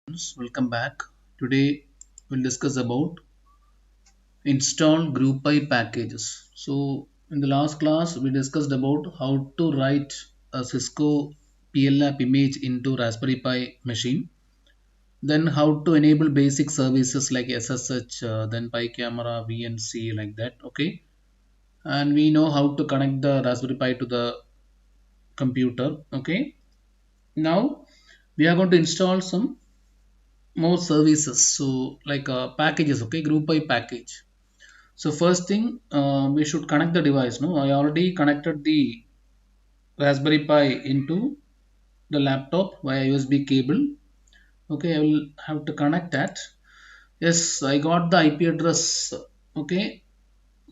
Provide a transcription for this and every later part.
Welcome back. Today we'll discuss about install GroupBy packages. So in the last class we discussed about how to write a Cisco PLAP image into Raspberry Pi machine. Then how to enable basic services like SSH, then Pi camera, VNC like that. Okay. And we know how to connect the Raspberry Pi to the computer. Okay. Now we are going to install some more services, so like packages. Okay, group by package. So first thing, we should connect the device. No, I already connected the Raspberry Pi into the laptop via USB cable. Okay, I will have to connect that. Yes, I got the IP address. Okay,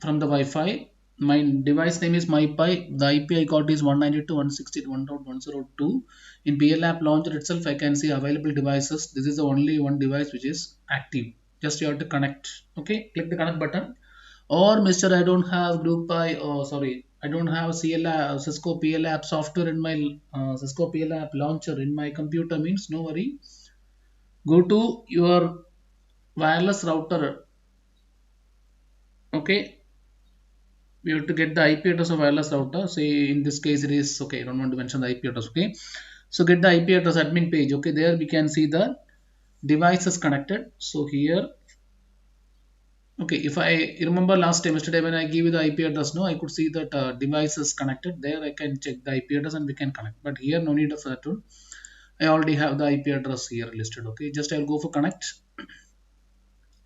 from the Wi-Fi. My device name is MyPi. The IP I got is 192.168.1.102. In PLApp launcher itself, I can see available devices. This is the only one device which is active. Just you have to connect. Okay, click the connect button. Or Mr. I don't have GroupBy. Oh, sorry, I don't have Cisco PLApp software in my Cisco PLApp launcher in my computer. Means no worry. Go to your wireless router. Okay, we have to get the IP address of wireless router. Say in this case it is okay. I don't want to mention the IP address. Okay, so get the IP address admin page. Okay, there we can see the devices connected. So here, okay, if I remember last time yesterday when I gave you the IP address, no, I could see that devices connected. There I can check the IP address and we can connect. But here no need of that one. I already have the IP address here listed. Okay, just I'll go for connect.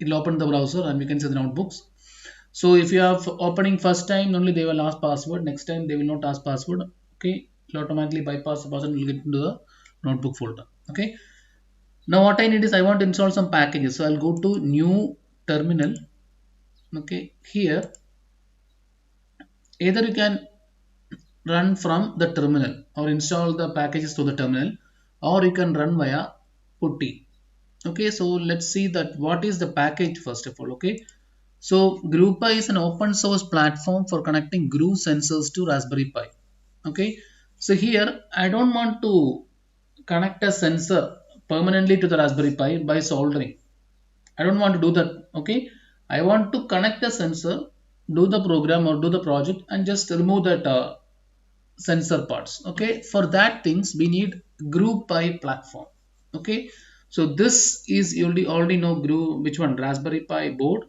It'll open the browser and we can see the notebooks. So if you have opening first time only, they will ask password. Next time they will not ask password. Okay, it'll automatically bypass the password and will get into the notebook folder. Okay, now what I need is I want to install some packages. So I'll go to new terminal. Okay, here either you can run from the terminal or install the packages to the terminal, or you can run via putty. Okay, so let's see that what is the package first of all. Okay, so GroupBy is an open source platform for connecting Groove sensors to Raspberry Pi. Okay, so here I don't want to connect a sensor permanently to the Raspberry Pi by soldering. I don't want to do that. Okay, I want to connect the sensor, do the program or do the project and just remove that sensor parts. Okay, for that things we need GroupBy platform. Okay, so this is you already know Groove, which one, Raspberry Pi board.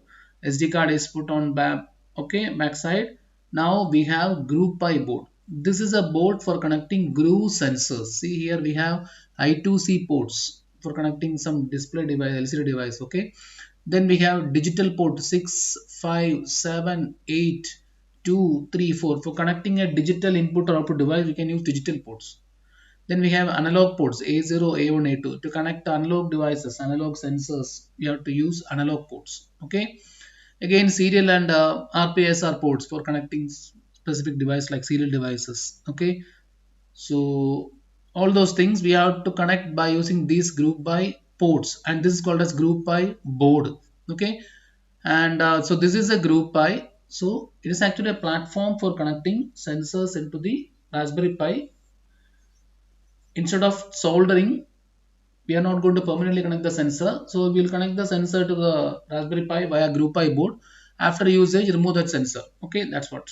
SD card is put on back. Okay, backside. Now we have GroupBy board. This is a board for connecting Groove sensors. See here we have I2C ports for connecting some display device, LCD device. Okay, then we have digital port 6, 5, 7, 8, 2, 3, 4. For connecting a digital input or output device, we can use digital ports. Then we have analog ports A0, A1, A2. To connect analog devices, analog sensors, we have to use analog ports. Okay. Again, serial and RPSR ports for connecting specific device like serial devices. Okay. So all those things we have to connect by using these GroupBy ports, and this is called as GroupBy board. Okay, and so this is a GroupBy. So it is actually a platform for connecting sensors into the Raspberry Pi. Instead of soldering, we are not going to permanently connect the sensor. So we will connect the sensor to the Raspberry Pi via GroupBy board. After usage, remove that sensor. Okay, that's what.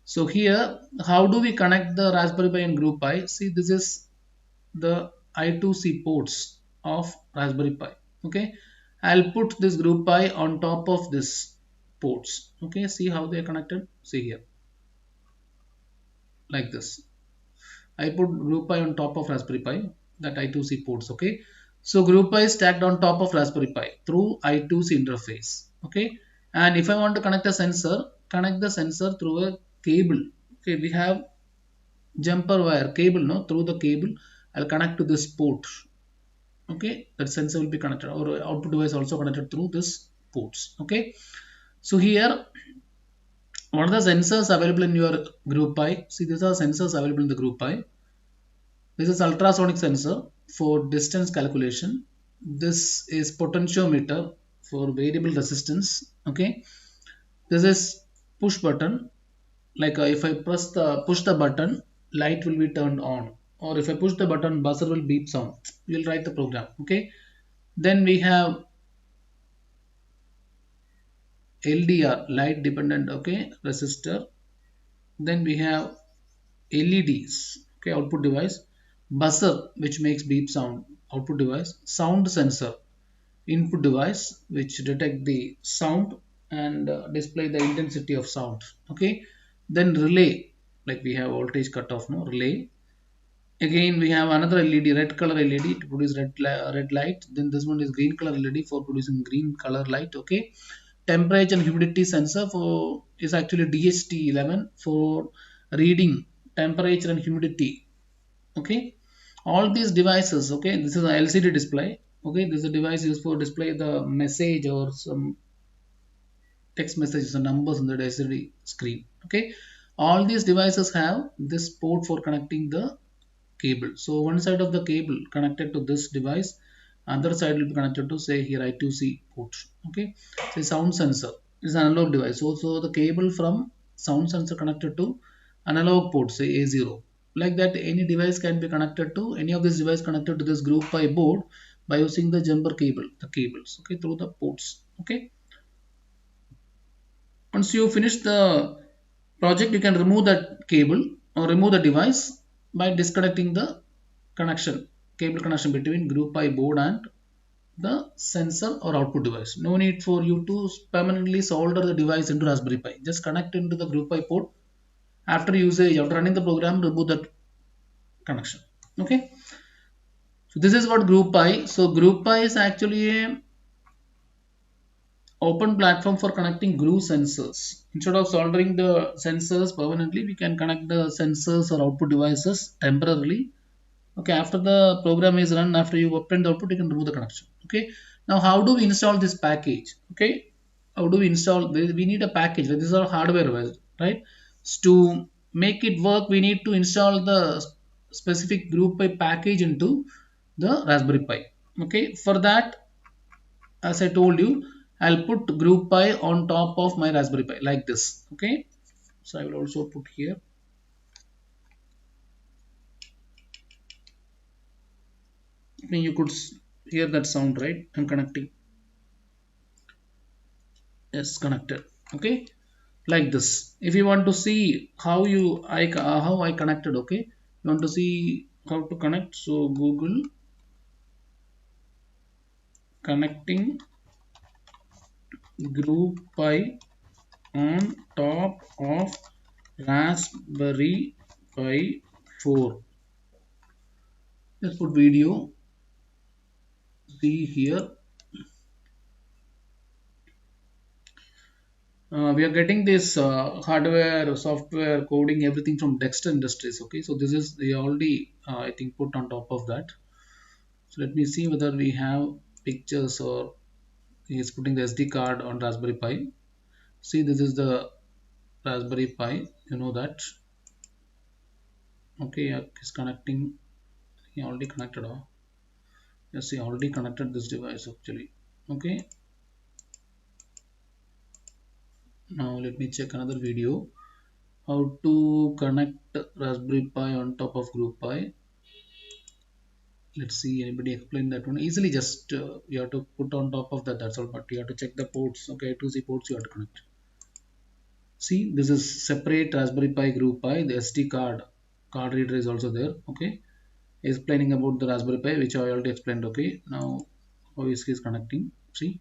So here, how do we connect the Raspberry Pi and GroupBy? See, this is the I2C ports of Raspberry Pi. Okay, I'll put this GroupBy on top of this ports. Okay, see how they are connected. See here, like this. I put GroupBy on top of Raspberry Pi, that I2C ports. Okay, so GroupBy is stacked on top of Raspberry Pi through I2C interface. Okay, and if I want to connect a sensor, connect the sensor through a cable. Okay, we have jumper wire cable, no, through the cable I'll connect to this port. Okay, that sensor will be connected, or output device also connected through this ports. Okay, so here what are the sensors available in your GroupBy? See, these are sensors available in the GroupBy. This is ultrasonic sensor for distance calculation. This is potentiometer for variable resistance. Okay, this is push button. Like if I push the button, light will be turned on, or if I push the button, buzzer will beep sound. We'll write the program. Okay, Then we have LDR, light dependent, okay, resistor. Then we have LEDs, okay, output device. Buzzer, which makes beep sound, output device. Sound sensor, input device, which detect the sound and display the intensity of sound, okay. Then relay, like we have voltage cutoff, no, relay. Again we have another LED, red color LED to produce red light. Then this one is green color LED for producing green color light, okay. Temperature and humidity sensor for is actually DHT11 for reading temperature and humidity, okay. All these devices, okay, this is an LCD display, okay. This is a device used for display the message or some text messages and numbers on the LCD screen, okay. All these devices have this port for connecting the cable. So one side of the cable connected to this device, other side will be connected to say here I2C port, okay. Say sound sensor is an analog device, so the cable from sound sensor connected to analog port, say A0. Like that, any device can be connected to any of this device connected to this group by board by using the jumper cable, the cables, okay, through the ports, okay. Once you finish the project, you can remove that cable or remove the device by disconnecting the connection, cable connection between group I board and the sensor or output device. No need for you to permanently solder the device into Raspberry Pi. Just connect into the group I port. After usage, after running the program, remove that connection. Okay. So this is what group Pi. So group Pi is actually a open platform for connecting groove sensors. Instead of soldering the sensors permanently, we can connect the sensors or output devices temporarily. Okay, after the program is run, after you obtain the output, you can remove the connection. Okay, now how do we install this package? Okay, how do we install? We need a package. This is all hardware, right? So to make it work, we need to install the specific group by package into the Raspberry Pi. Okay, for that, as I told you, I'll put group Pi on top of my Raspberry Pi like this. Okay, so I will also put here. I mean, you could hear that sound, right? I'm connecting. Yes, connected. Okay, like this. If you want to see how I connected, okay, you want to see how to connect. So Google connecting group Pi on top of Raspberry Pi 4. Let's put video. See here, we are getting this hardware, software, coding, everything from Dexter Industries. Okay, so this is they already I think put on top of that. So let me see whether we have pictures or he is putting the SD card on Raspberry Pi. See, this is the Raspberry Pi. You know that. Okay, he's connecting. He already connected. Yes, he already connected this device actually. Okay. Now let me check another video. How to connect Raspberry Pi on top of Group Pi. Let's see anybody explain that one easily. Just you have to put on top of that. That's all. But you have to check the ports. Okay, to see ports you have to connect. See, this is separate Raspberry Pi Group Pi. The SD card reader is also there. Okay, explaining about the Raspberry Pi, which I already explained. Okay, now how is he connecting? See,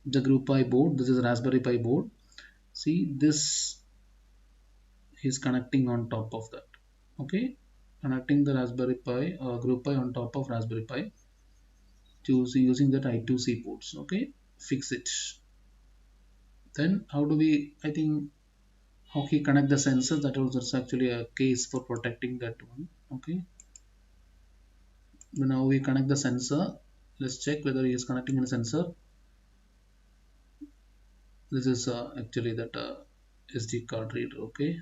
the Group Pi board. This is Raspberry Pi board. See, this is connecting on top of that. Okay, connecting the Raspberry Pi Group Pi on top of Raspberry Pi using that I2C ports. Okay, fix it. Then how do we? I think how he connect the sensor, that was actually a case for protecting that one. Okay, now we connect the sensor. Let's check whether he is connecting the sensor. This is actually that SD card reader. Okay,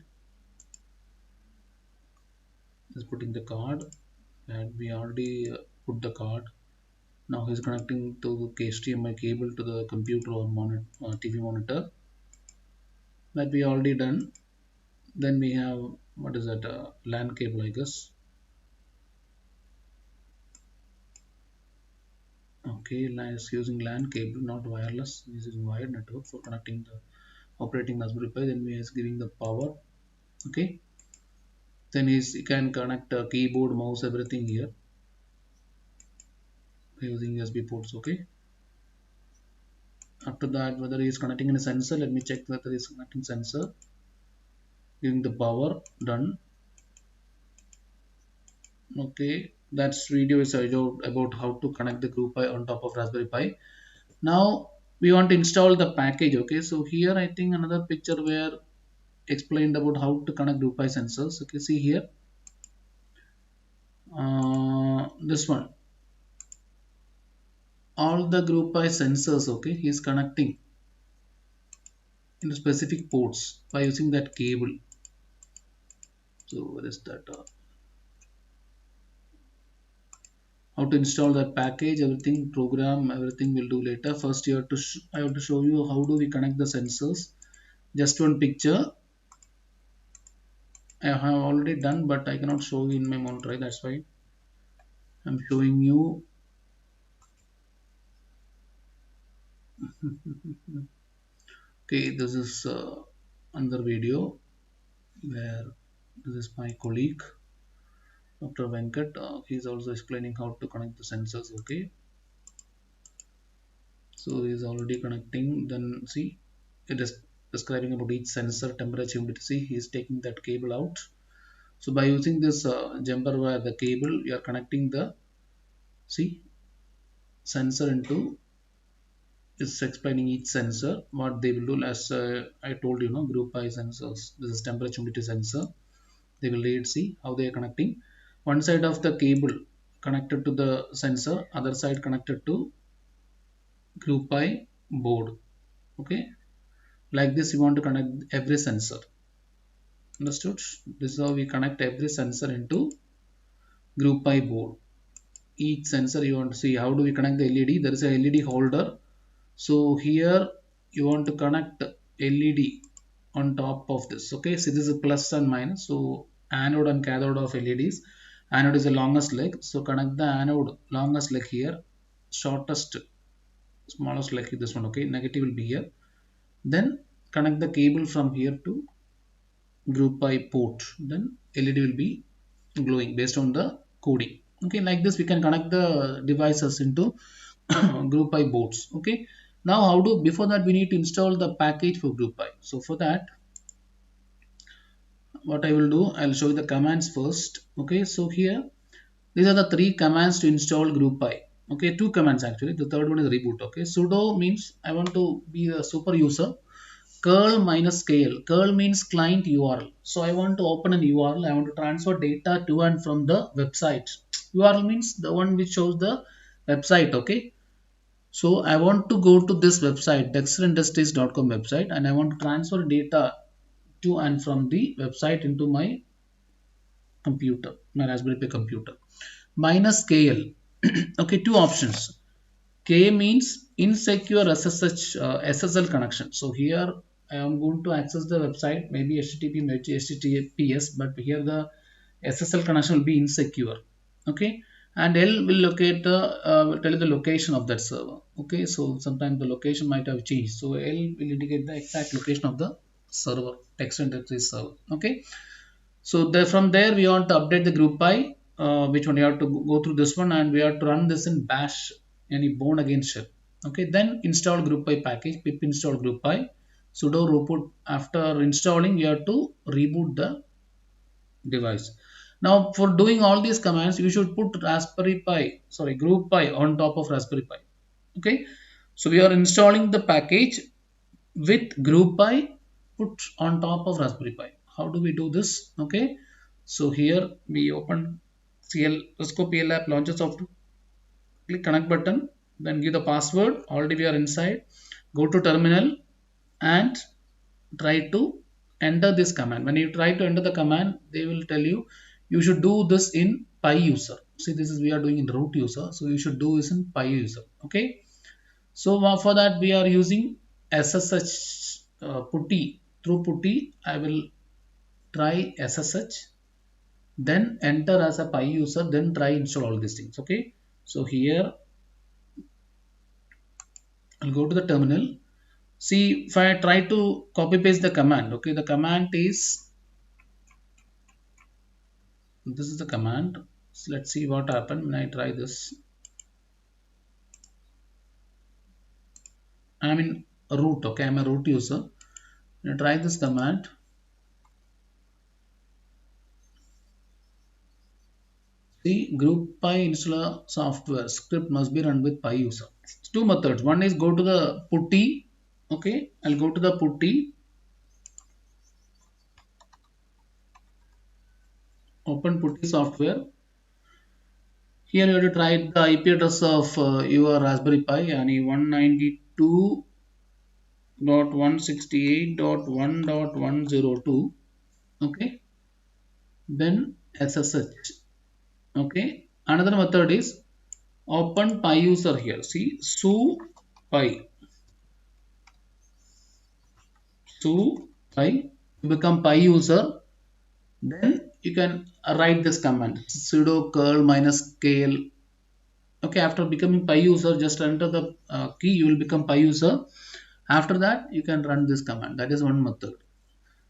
is putting the card and we already put the card. Now he's connecting to HDMI cable to the computer or monitor, TV monitor. That we already done. Then we have what is that LAN cable, I guess. Okay, is using LAN cable, not wireless. This is wired network for connecting the operating Raspberry Pi. Then we is giving the power. Okay, then is you can connect a keyboard, mouse, everything here using USB ports. Okay, after that, whether he is connecting in a sensor, let me check whether he is connecting sensor, giving the power, done. Okay, that's video is about how to connect the group Pi on top of Raspberry Pi. Now we want to install the package. Okay, so here I think another picture where explained about how to connect group Pi sensors. Okay, see here, this one, all the group Pi sensors. Okay, he is connecting in specific ports by using that cable. So what is that? How to install that package, everything, program, everything we'll do later. First you have to I have to show you how do we connect the sensors. Just one picture I have already done, but I cannot show you in my monitor. That's why I'm showing you. Okay, this is another video where this is my colleague Dr. Venkat. He's also explaining how to connect the sensors. Okay, so he's already connecting. Then see, it is describing about each sensor, temperature, humidity. See, he's taking that cable out. So by using this jumper wire, the cable, you are connecting the, see, sensor into, it's explaining each sensor what they will do. As I told you, group Pi sensors. This is temperature humidity sensor. They will read, see how they are connecting. One side of the cable connected to the sensor, other side connected to group Pi board. Okay, like this, you want to connect every sensor. Understood? This is how we connect every sensor into group Pi board. Each sensor you want to see how do we connect the LED. There is a LED holder. So here you want to connect LED on top of this. Okay, so this is a plus and minus. So anode and cathode of LEDs. Anode is the longest leg. So connect the anode longest leg here. Shortest smallest leg is this one. Okay, negative will be here. Then connect the cable from here to group Pi port. Then LED will be glowing based on the coding. Okay, like this we can connect the devices into group Pi boards. Okay, now how do, before that we need to install the package for group Pi. So for that, what I will do, I'll show you the commands first. Okay, so here these are the three commands to install group Pi. Okay, two commands actually. The third one is reboot. Okay, sudo means I want to be a super user. Curl minus scale. Curl means client URL. So I want to open an URL. I want to transfer data to and from the website. URL means the one which shows the website. Okay, so I want to go to this website, dexterindustries.com website, and I want to transfer data to and from the website into my computer, my Raspberry Pi computer. Minus KL. Okay, two options. K means insecure SSL connection. So here I am going to access the website, maybe HTTP, maybe HTTPS, but here the SSL connection will be insecure. Okay, and L will locate the tell you the location of that server. Okay, so sometimes the location might have changed. So L will indicate the exact location of the server, text and directory server. Okay, so from there we want to update the group Pi, which one you have to go through this one, and we have to run this in bash, any born again shell. Okay, then install group Pi package, pip install group Pi, sudo reboot. After installing, you have to reboot the device. Now for doing all these commands, you should put Raspberry Pi, sorry, group Pi on top of Raspberry Pi. Okay, so we are installing the package with group Pi put on top of Raspberry Pi. How do we do this? Okay, so here we open Cisco PL app launcher software, click connect button, then give the password. Already we are inside. Go to terminal and try to enter this command. When you try to enter the command, they will tell you you should do this in Pi user. See, this is we are doing in root user, so you should do this in Pi user. Okay, so for that we are using SSH putty. Through putty I will try SSH, then enter as a Pi user, then try install all these things. Okay, so here I'll go to the terminal. See, if I try to copy paste the command, okay, the command is, this is the command. So let's see what happened when I try this. I'm in root, okay, I'm a root user. When I try this command, see, group by installer software script must be run with pi user. Two methods. One is go to the putty, okay, I'll go to the putty, open putty software. Here you have to try the IP address of your Raspberry Pi and 192.168.1.102, okay, then SSH, okay. Another method is open pi user here. See, su pi, su pi, you become pi user, then you can write this command sudo curl minus kl. Okay, after becoming pi user, just enter the key, you will become pi user. After that you can run this command. That is one method.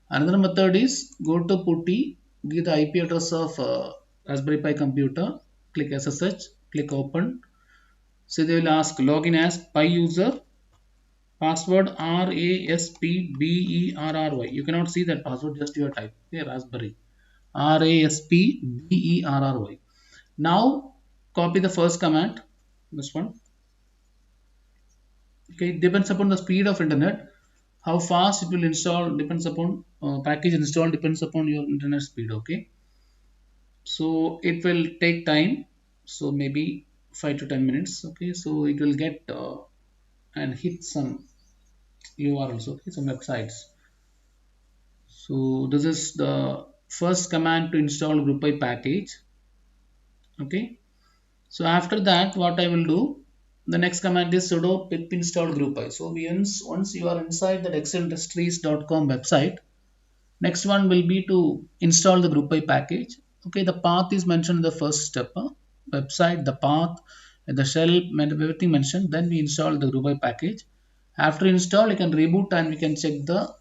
Another method is go to putty, give the IP address of Raspberry Pi computer, click SSH, click open. So they will ask login as pi user, password RASPBERRY. You cannot see that password, just your type. Okay, Raspberry RASPBERRY. Now copy the first command, this one. Okay, it depends upon the speed of internet. How fast it will install depends upon package install depends upon your internet speed. Okay, so it will take time. So maybe 5 to 10 minutes. Okay, so it will get and hit some URLs. Okay, some websites. So this is the first command to install GroupI package. Okay. So after that, what I will do, the next command is sudo pip install GroupI. So once you are inside the dexindustries.com website, next one will be to install the GroupI package. Okay, the path is mentioned in the first step. Website, the path, the shell, everything mentioned. Then we install the GroupI package. After install, you can reboot and we can check the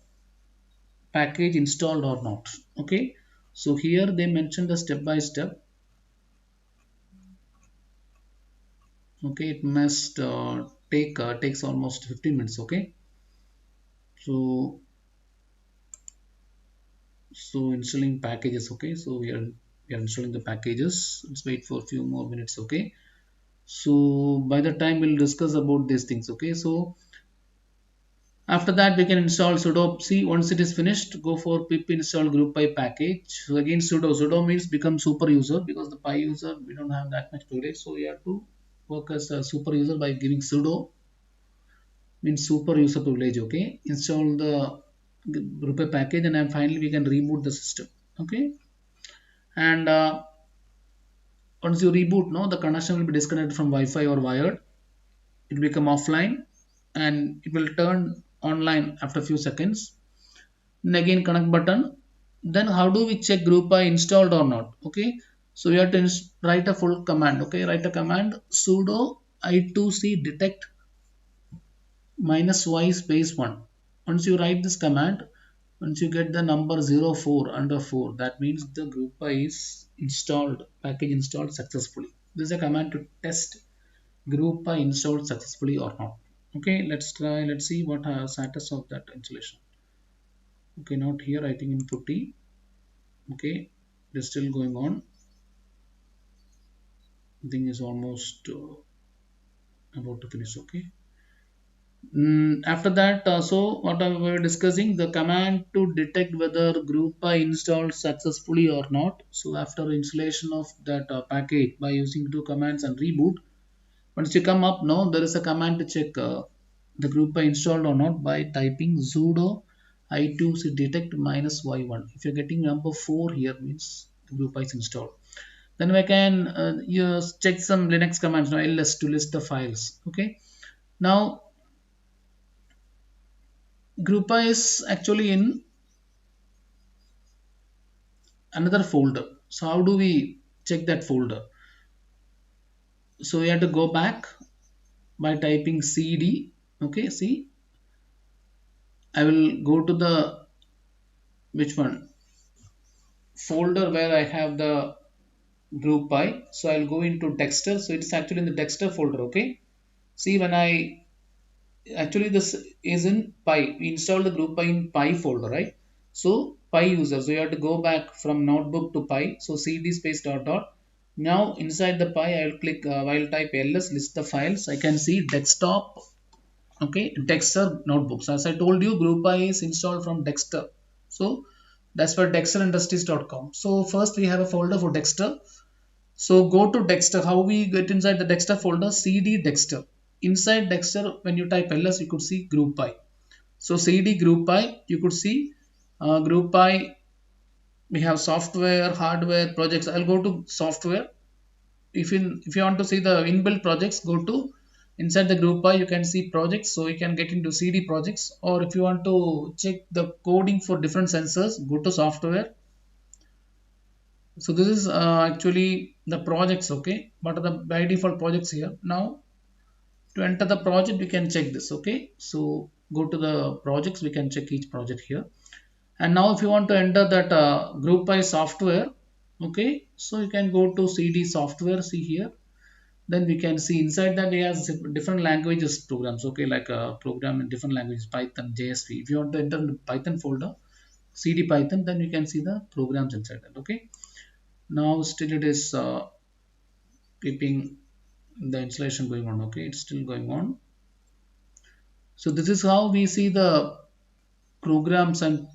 package installed or not. Okay, so here they mentioned the step by step. Okay, it must takes almost 15 minutes. Okay, so installing packages. Okay, so we are installing the packages. Let's wait for a few more minutes. Okay, so by the time we'll discuss about these things. Okay, so after that we can install sudo. See, once it is finished, go for pip install GroupI package. So again, sudo means become super user, because the pi user we don't have that much storage, so we have to work as a super user by giving sudo, means super user privilege. Okay, install the GroupI package, and then finally we can reboot the system. Okay, and once you reboot, no, the connection will be disconnected from Wi-Fi or wired. It will become offline and it will turn online after a few seconds. Then again connect button. Then how do we check GroupI installed or not? Okay, so we have to write a full command. Okay, write a command sudo i2c detect minus y space 1. Once you write this command, once you get the number 04 under 4, that means the GroupI is installed, package installed successfully. This is a command to test GroupI installed successfully or not. Okay, let's try, let's see what status of that installation. Okay, not here, I think in putty. Okay, it is still going on. I think is almost about to finish. Okay. After that, so what we were discussing, the command to detect whether GroupI installed successfully or not. So after installation of that package by using two commands and reboot, once you come up, no, there is a command to check the GroupI installed or not by typing sudo i2c detect minus y1. If you're getting number 4 here, means the GroupI is installed. Then we can use check some Linux commands, now ls, to list the files. Okay, now GroupI is actually in another folder. So how do we check that folder? So we have to go back by typing cd Okay, see, I will go to the which one folder where I have the group by. So I'll go into Dexter. So it's actually in the Dexter folder. Okay, see, when I actually this is in Pi, we installed the group by in Pi folder, right? So Pi user, so you have to go back from notebook to Pi. So cd space dot dot. Now inside the Pi, I will click, I'll type ls list the files. I can see desktop. Okay, Dexter notebooks. As I told you, group by is installed from Dexter. So that's for dexterindustries.com. So first we have a folder for Dexter. So go to Dexter. How we get inside the Dexter folder? cd Dexter. Inside Dexter, when you type ls, you could see group by. So cd group by, you could see group by. We have software, hardware, projects. I'll go to software. If you want to see the inbuilt projects, go to inside the group by, you can see projects, so you can get into cd projects. Or if you want to check the coding for different sensors, go to software. So this is actually the projects. Okay, what are the by default projects here? Now to enter the project, we can check this. Okay, so go to the projects, we can check each project here. And now if you want to enter that group by software, okay, so you can go to cd software. See here, then we can see inside that we have different languages programs. Okay, like a program in different languages, Python, JSP. If you want to enter the Python folder, cd Python, then you can see the programs inside that. Okay, now still it is keeping the installation going on. Okay, it's still going on. So this is how we see the programs and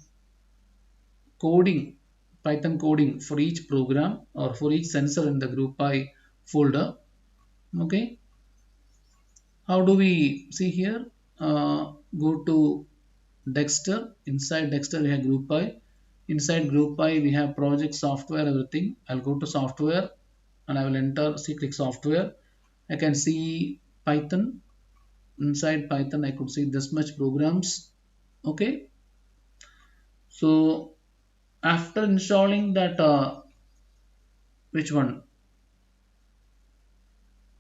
coding, Python coding for each program or for each sensor in the group by folder. Okay, how do we see here? Go to Dexter. Inside Dexter, we have group by. Inside group by, we have project, software, everything. I'll go to software and I will enter, see, click software. I can see Python. Inside Python, I could see this much programs. Okay, so after installing that, which one?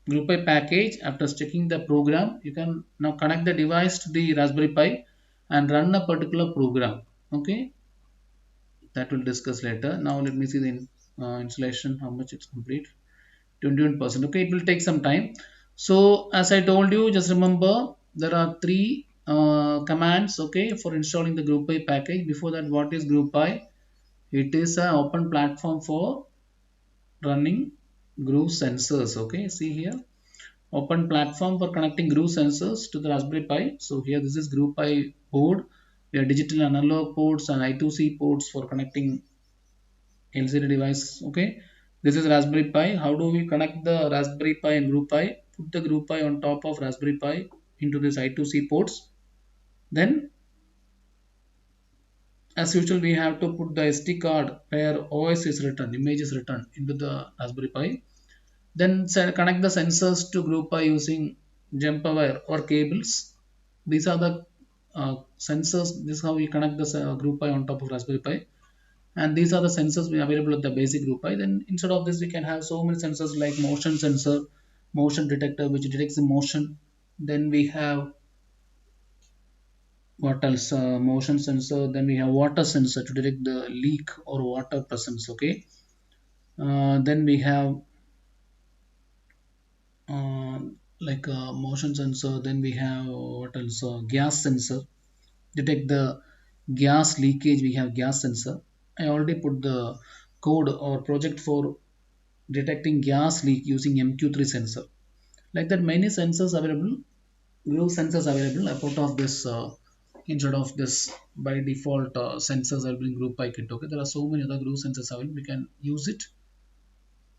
Group by package, after checking the program, you can now connect the device to the Raspberry Pi and run a particular program. Okay, that will discuss later. Now let me see the installation, how much it's complete. 21%. Okay, it will take some time. So as I told you, just remember there are three commands. Okay, for installing the group by package. Before that, what is group by? It is an open platform for running groove sensors. Okay, see here, open platform for connecting groove sensors to the Raspberry Pi. So here this is group Pi board. We have digital analog ports and I2C ports for connecting LCD device. Okay, this is Raspberry Pi. How do we connect the Raspberry Pi and group Pi? Put the group Pi on top of Raspberry Pi into this I2C ports. Then as usual, we have to put the SD card where OS is written, image is written into the Raspberry Pi. Then connect the sensors to group by using jumper wire or cables. These are the sensors. This is how we connect the group by on top of Raspberry Pi. And these are the sensors we available at the basic group by. Then instead of this, we can have so many sensors like motion sensor, motion detector, which detects the motion. Then we have what else? Motion sensor. Then we have water sensor to detect the leak or water presence. Okay. Then we have uh, like a motion sensor. Then we have what else? Gas sensor, detect the gas leakage. We have gas sensor. I already put the code or project for detecting gas leak using MQ3 sensor. Like that, many sensors available, groove sensors available. I put of this instead of this by default sensors available in group by kit. Okay, there are so many other groove sensors available. We can use it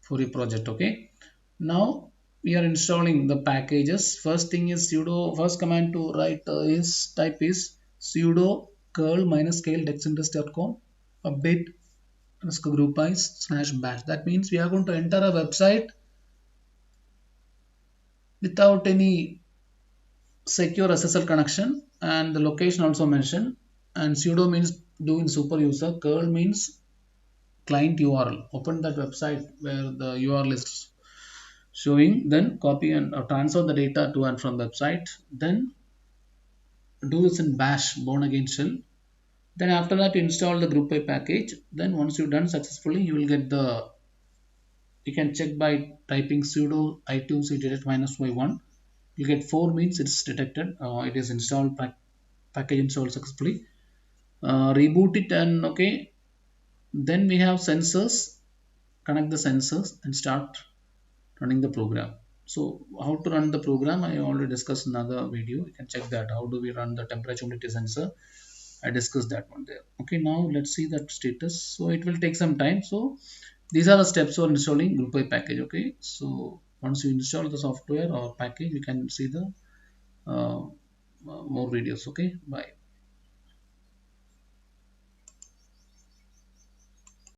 for your project. Okay, now we are installing the packages. First thing is sudo, first command to write is type is sudo curl minus scale dexindustry.com update group by slash bash. That means we are going to enter a website without any secure SSL connection, and the location also mentioned. And sudo means doing super user, curl means client URL. Open that website where the URL is showing, then copy and transfer the data to and from website. Then do this in bash bourne again shell. Then after that install the group by package. Then once you've done successfully, you will get the, you can check by typing sudo i2c detect minus y1. You get 4 means it's detected, it is installed, package installed successfully. Reboot it and okay, then we have sensors, connect the sensors and start running the program. So how to run the program I already discussed in another video, you can check that, how do we run the temperature humidity sensor, I discussed that one there. Okay, now let's see that status. So it will take some time. So these are the steps for installing GroupUI package. Okay, so once you install the software or package, you can see the more videos. Okay, bye.